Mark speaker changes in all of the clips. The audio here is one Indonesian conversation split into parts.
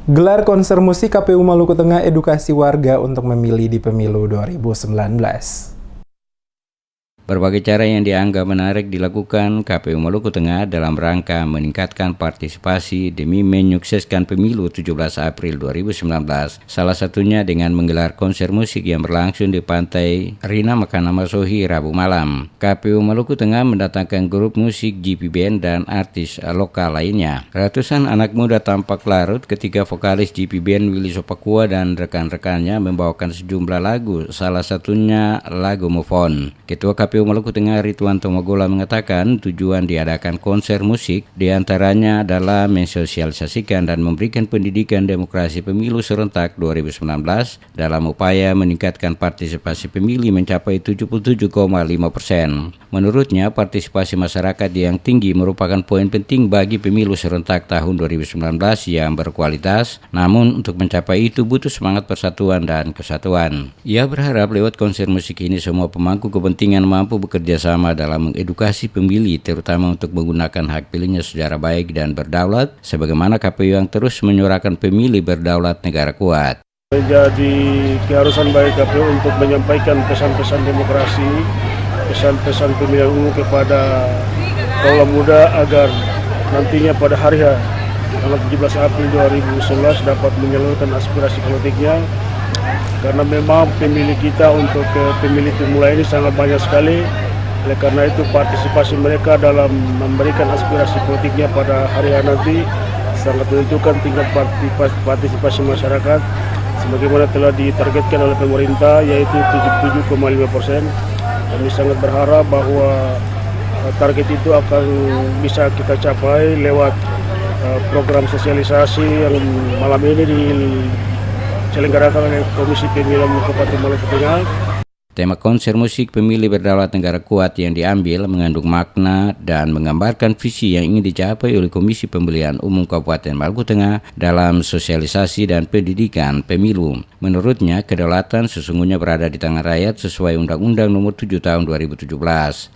Speaker 1: Gelar konser musik KPU Maluku Tengah edukasi warga untuk memilih di pemilu 2019.
Speaker 2: Berbagai cara yang dianggap menarik dilakukan KPU Maluku Tengah dalam rangka meningkatkan partisipasi demi menyukseskan pemilu 17 April 2019. Salah satunya dengan menggelar konser musik yang berlangsung di Pantai Rina Makana Masohi Rabu malam. KPU Maluku Tengah mendatangkan grup musik GP Band dan artis lokal lainnya. Ratusan anak muda tampak larut ketika vokalis GP Band Willy Sopakua dan rekan-rekannya membawakan sejumlah lagu, salah satunya lagu Move On. Ketua KPU Maluku Tengah Ridwan Tomagola mengatakan tujuan diadakan konser musik diantaranya adalah mensosialisasikan dan memberikan pendidikan demokrasi pemilu serentak 2019 dalam upaya meningkatkan partisipasi pemilih mencapai 77,5%. Menurutnya, partisipasi masyarakat yang tinggi merupakan poin penting bagi pemilu serentak tahun 2019 yang berkualitas, namun untuk mencapai itu butuh semangat persatuan dan kesatuan. Ia berharap lewat konser musik ini semua pemangku kepentingan mampu bekerja sama dalam mengedukasi pemilih, terutama untuk menggunakan hak pilihnya secara baik dan berdaulat, sebagaimana KPU yang terus menyuarakan pemilih berdaulat negara kuat.
Speaker 3: Menjadi keharusan bagi KPU untuk menyampaikan pesan-pesan demokrasi, pesan-pesan pemilihan umum kepada kaum muda agar nantinya pada hari tanggal 17 April 2019 dapat menyalurkan aspirasi politiknya. Karena memang pemilih kita untuk pemilih pemula ini sangat banyak sekali. Oleh karena itu partisipasi mereka dalam memberikan aspirasi politiknya pada hari nanti sangat menentukan tingkat partisipasi masyarakat sebagaimana telah ditargetkan oleh pemerintah, yaitu 77,5%. Kami sangat berharap bahwa target itu akan bisa kita capai lewat program sosialisasi yang malam ini diselenggarakan oleh Komisi Pemilihan Kabupaten Maluku Tengah.
Speaker 2: Tema konser musik pemilih berdaulat negara kuat yang diambil mengandung makna dan menggambarkan visi yang ingin dicapai oleh Komisi Pemilihan Umum Kabupaten Maluku Tengah dalam sosialisasi dan pendidikan pemilu. Menurutnya, kedaulatan sesungguhnya berada di tangan rakyat sesuai Undang-Undang Nomor 7 Tahun 2017.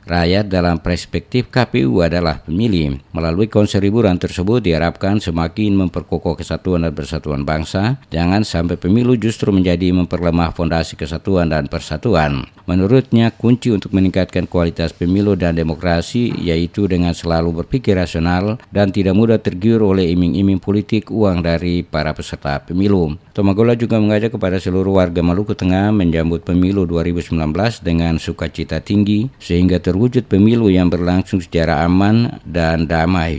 Speaker 2: Rakyat dalam perspektif KPU adalah pemilih. Melalui konser hiburan tersebut diharapkan semakin memperkokoh kesatuan dan persatuan bangsa. Jangan sampai pemilu justru menjadi memperlemah fondasi kesatuan dan persatuan. Menurutnya, kunci untuk meningkatkan kualitas pemilu dan demokrasi yaitu dengan selalu berpikir rasional dan tidak mudah tergiur oleh iming-iming politik uang dari para peserta pemilu. Tomagola juga mengajak kepada seluruh warga Maluku Tengah menjambut pemilu 2019 dengan sukacita tinggi sehingga terwujud pemilu yang berlangsung secara aman dan damai.